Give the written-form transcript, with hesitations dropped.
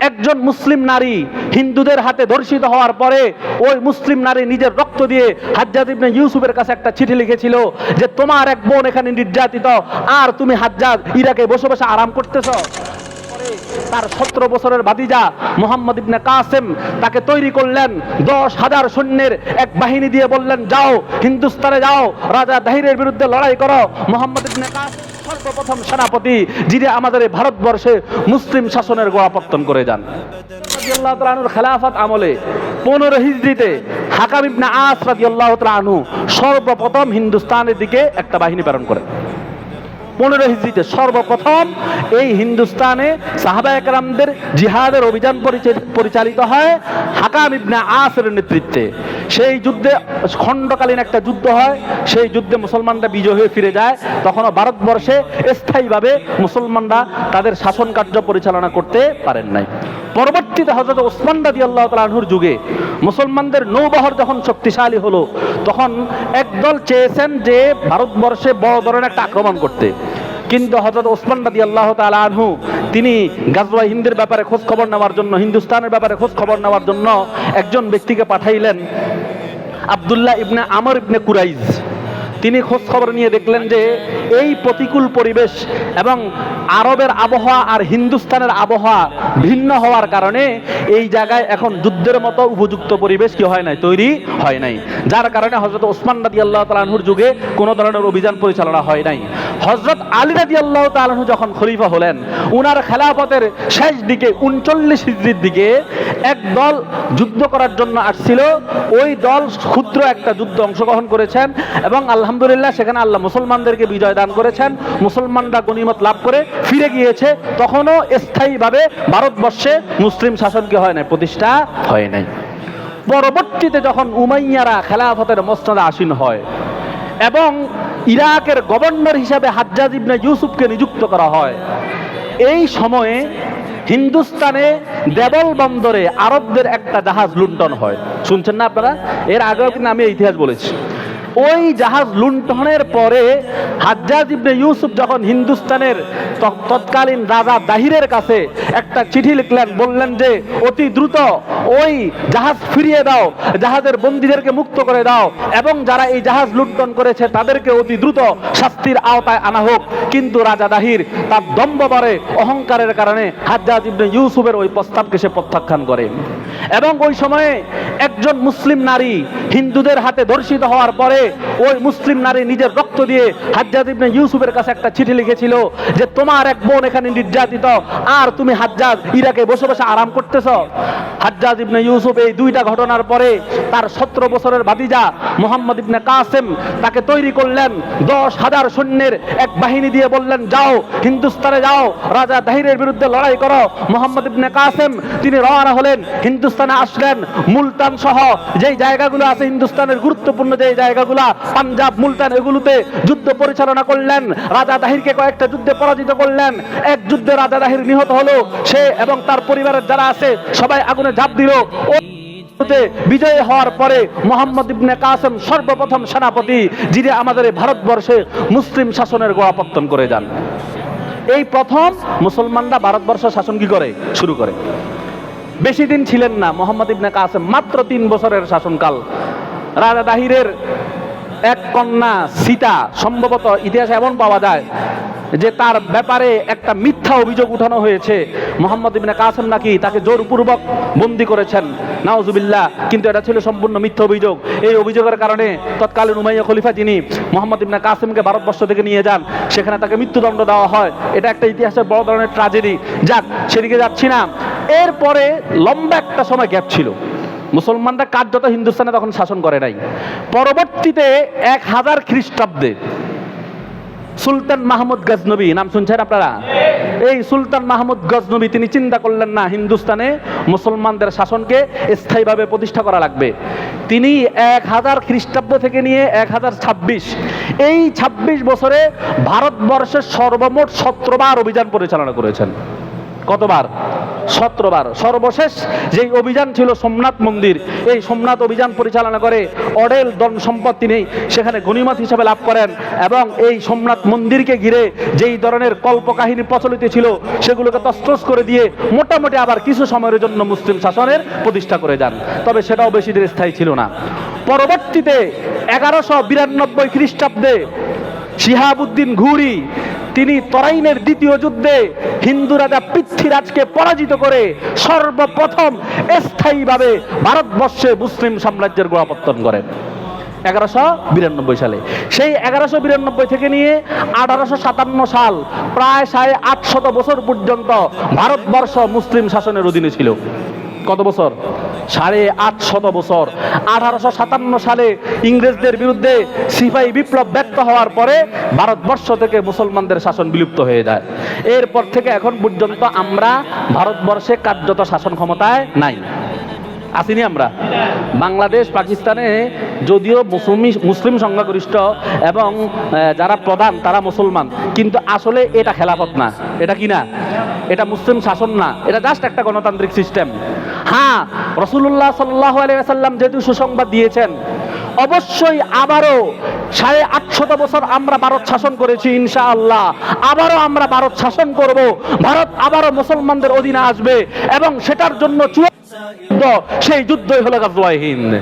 একজন মুসলিম নারী হিন্দুদের হাতে ধর্ষিত হওয়ার পরে ওই মুসলিম নারী নিজের রক্ত দিয়ে হাজ্জাজ ইবনে ইউসুফের কাছে একটা চিঠি লিখেছিল যে তোমার এক বোন এখানে নির্যাতিত, আর তুমি হাজ্জাজ ইরাকে বসে বসে আরাম করতেছ। তার 17 বছরের ভাতিজা মুহাম্মদ ইবনে কাসেম তাকে তৈরি করলেন, 10,000 সৈন্যের এক বাহিনী দিয়ে বললেন যাও হিন্দুস্তানে যাও, রাজা দাহিরের বিরুদ্ধে লড়াই করো। মুহাম্মদ ইবনে কাসেম সর্বপ্রথম সেনাপতি যিনি আমাদের এই ভারতবর্ষে মুসলিম শাসনের গোড়াপত্তন করে যান। রাদিয়াল্লাহু তাআলা আনহুর খেলাফত আমলে 15 হিজরিতে হাকাম ইবনে আস রাদিয়াল্লাহু তাআলা আনহু সর্বপ্রথম হিন্দুস্তানের দিকে একটা বাহিনী প্রেরণ করেন। 15 হিজরিতে সর্বপ্রথম এই হিন্দুস্তানে সাহাবায়ে কেরামদের জিহাদের অভিযান পরিচালিত হয় হাকাম ইবনে আসের নেতৃত্বে। সেই যুদ্ধে খণ্ডকালীন একটা যুদ্ধ হয়, সেই যুদ্ধে মুসলমানরা বিজয় হয়ে ফিরে যায়। তখনও ভারতবর্ষে স্থায়ীভাবে মুসলমানরা তাদের শাসন কার্য পরিচালনা করতে পারেন নাই। পরবর্তীতে হযরত ওসমান রাদিয়াল্লাহু তাআলা আনহুর যুগে মুসলমানদের নৌবহর যখন শক্তিশালী হলো, তখন একদল চেয়েছেন যে ভারতবর্ষে বড় ধরনের একটা আক্রমণ করতে, কিন্তু হযরত ওসমান রাদিয়াল্লাহু তাআলা আনহু তিনি গাজওয়া হিন্দের ব্যাপারে খোঁজ খবর নেওয়ার জন্য, হিন্দুস্তানের ব্যাপারে খোঁজ খবর নেওয়ার জন্য একজন ব্যক্তিকে পাঠাইলেন, আব্দুল্লাহ ইবনে আমর ইবনে কুরাইজ। তিনি খোঁজ খবর নিয়ে দেখলেন যে এই প্রতিকূল পরিবেশ এবং আরবের আবহাওয়া আর হিন্দুস্তানের আবহাওয়া ভিন্ন হওয়ার কারণে এই জায়গায় এখন যুদ্ধের মতো উপযুক্ত পরিবেশ কি হয় নাই, তৈরি হয় নাই, যার কারণে হযরত ওসমান রাদিয়াল্লাহু তাআলা আনহুর যুগে কোনো ধরনের অভিযান পরিচালনা হয় নাই। হযরত আলী রাদিয়াল্লাহু তাআলা আনহু যখন খলিফা হলেন, উনার খেলাফতের শেষ দিকে 39 হিজরির দিকে এক দল যুদ্ধ করার জন্য আসছিল। ওই দল ক্ষুদ্র একটা যুদ্ধে অংশগ্রহণ করেছেন এবং আলহামদুলিল্লাহ সেখানে আল্লাহ মুসলমানদেরকে বিজয় দান করেছেন। মুসলমানরা গনিমত লাভ করে ফিরে গিয়েছে। তখনও স্থায়ীভাবে ভারতবর্ষে মুসলিম শাসন কি হয় নাই, প্রতিষ্ঠা হয় নাই। পরবর্তীতে যখন উমাইয়ারা খেলাফতের মসনদে আসীন হয় এবং ইরাকের গভর্নর হিসাবে হাজ্জাজ ইবনে ইউসুফকে নিযুক্ত করা হয়, এই সময়ে হিন্দুস্তানে দেবল বন্দরে আরবদের একটা জাহাজ লুণ্ঠন হয়। শুনছেন না আপনারা? এর আগেও কিন্তু আমি ইতিহাস বলেছি। ওই জাহাজ লুণ্ঠনের পরে হাজ্জাজ ইবনে ইউসুফ যখন হিন্দুস্তানের তৎকালীন রাজা দাহিরের কাছে একটা চিঠি লিখলেন, বললেন যে অতি দ্রুত ওই জাহাজ ফিরিয়ে দাও, জাহাজের বন্দীদেরকে মুক্ত করে দাও এবং যারা এই জাহাজ লুণ্ঠন করেছে তাদেরকে অতি দ্রুত শাস্তির আওতায় আনা হোক। কিন্তু রাজা দাহির তার দম্ভবরে অহংকারের কারণে হাজ্জাজ ইবনে ইউসুফের ওই প্রস্তাবকে সে প্রত্যাখ্যান করে। এবং ওই সময়ে একজন মুসলিম নারী হিন্দুদের হাতে ধর্ষিত হওয়ার পরে ওই মুসলিম নারী নিজের রক্ত দিয়ে হাজ্জাজ ইবনে ইউসুফের কাছে একটা চিঠি লিখেছিল যে তোমার এক বোন এখানে নির্যাতিত, আর তুমি হাজ্জাজ ইরাকে বসে বসে আরাম করতেছ। হাজ্জাজ ইবনে ইউসুফ এই দুইটা ঘটনার পরে তার 17 বছরের ভাতিজা মুহাম্মদ ইবনে কাসেম তাকে তৈরি করলেন, 10,000 সৈন্যের এক বাহিনী দিয়ে বললেন যাও হিন্দুস্তানে যাও, রাজা দাহিরের বিরুদ্ধে লড়াই করো। মুহাম্মদ ইবনে কাসেম তিনি রওনা হলেন, হিন্দুস্তানে আসলেন। মুলতান সহ যেই জায়গাগুলো আছে হিন্দুস্তানের গুরুত্বপূর্ণ যেই জায়গাগুলো, পাঞ্জাব, মুলতান, এগুলোতে যুদ্ধ পরিচালনা করলেন। রাজা দাহিরকে কয়েকটা যুদ্ধে পরাজিত করলেন। এক যুদ্ধে রাজা দাহির নিহত হলো, সে এবং তার পরিবারের যারা আছে সবাই আগুনে ঝাঁপ দিল। বিজয় হওয়ার পরে মুহাম্মদ ইবনে কাসেম সর্বপ্রথম সেনাপতি যিনি আমাদের এই ভারতবর্ষে মুসলিম শাসনের গোড়াপত্তন করে যান। এই প্রথম মুসলমানরা ভারতবর্ষ শাসন কি করে শুরু করে। বেশি দিন ছিলেন না মুহাম্মদ ইবনে কাসেম, মাত্র 3 বছরের শাসনকাল। রাজা দাহিরের এক কন্যা সীতা, সম্ভবত ইতিহাসে এমন পাওয়া যায় যে তার ব্যাপারে একটা মিথ্যা অভিযোগ উঠানো হয়েছে, মুহাম্মদ ইবনে কাসেম নাকি তাকে জোরপূর্বক বন্দী করেছেন, নাউজুবিল্লাহ। কিন্তু এটা ছিল সম্পূর্ণ মিথ্যা অভিযোগ। এই অভিযোগের কারণে তৎকালীন উমাইয়া খলিফা যিনি মুহাম্মদ ইবনে কাসেমকে ভারতবর্ষ থেকে নিয়ে যান, সেখানে তাকে মৃত্যুদণ্ড দেওয়া হয়। এটা একটা ইতিহাসের বড় ধরনের ট্র্যাজেডি। যাক, সেদিকে যাচ্ছি না। এরপরে লম্বা একটা সময় গ্যাপ ছিল, মুসলমানরা কার্যত হিন্দুস্তানে তখন শাসন করে নাই। পরবর্তীতে 1000 খ্রিস্টাব্দে সুলতান মাহমুদ গজনবী, নাম শুনছেন আপনারা? এই সুলতান মাহমুদ গজনবী তিনি চিন্তা করলেন না হিন্দুস্তানে মুসলমানদের শাসনকে স্থায়ীভাবে প্রতিষ্ঠা করা লাগবে। তিনি 1000 খ্রিস্টাব্দ থেকে নিয়ে 1026, এই 26 বছরে ভারতবর্ষের সর্বমোট 17 বার অভিযান পরিচালনা করেছেন। কতবার? 17 বার। সর্বশেষ যেই অভিযান ছিল সোমনাথ মন্দির, এই সোমনাথ অভিযান পরিচালনা করে অডেল ধন সম্পদ তিনি সেখানে গনিমত হিসাবে লাভ করেন, এবং এই সোমনাথ মন্দিরকে ঘিরে যেই ধরনের কল্পকাহিনী প্রচলিত ছিল সেগুলোকে তছনছ করে দিয়ে মোটামুটি আবার কিছু সময়ের জন্য মুসলিম শাসনের প্রতিষ্ঠা করে যান, তবে সেটাও বেশি দিন স্থায়ী ছিল না। পরবর্তীতে 1192 খ্রিস্টাব্দে শিহাবুদ্দিন ঘুরি তিনি তরাইনের দ্বিতীয় যুদ্ধে হিন্দু রাজা পৃথ্বীরাজকে পরাজিত করে সর্বপ্রথম স্থায়ীভাবে ভারতবর্ষে মুসলিম সাম্রাজ্যের গোড়াপত্তন করেন 1192 সালে। সেই 1192 থেকে নিয়ে 1857 সাল, প্রায় 850 বছর পর্যন্ত ভারতবর্ষ মুসলিম শাসনের অধীনে ছিল। কত বছর? 850 বছর। 1857 সালে ইংরেজদের বিরুদ্ধে সিপাহী বিপ্লব ব্যক্ত হওয়ার পরে ভারতবর্ষ থেকে মুসলমানদের শাসন বিলুপ্ত হয়ে যায়। এরপর থেকে এখন পর্যন্ত আমরা ভারতবর্ষে কার্যত শাসন ক্ষমতায় নাই, আসিনি আমরা। বাংলাদেশ পাকিস্তানে যদিও মুসলিম সংখ্যাগরিষ্ঠ এবং যারা প্রধান তারা মুসলমান, কিন্তু আসলে এটা খেলাফত না, এটা কি না, এটা মুসলিম শাসন না, এটা জাস্ট একটা গণতান্ত্রিক সিস্টেম। হ্যাঁ, রাসূলুল্লাহ সাল্লাল্লাহু আলাইহি ওয়াসাল্লাম যেহেতু সুসংবাদ দিয়েছেন, অবশ্যই আবারও 850 বছর আমরা ভারত শাসন করেছি, ইনশাআল্লাহ আবারও আমরা ভারত শাসন করব, ভারত আবারও মুসলমানদের অধীনে আসবে, এবং সেটার জন্য সেই যুদ্ধই হলো গাজওয়ায়ে হিন্দ।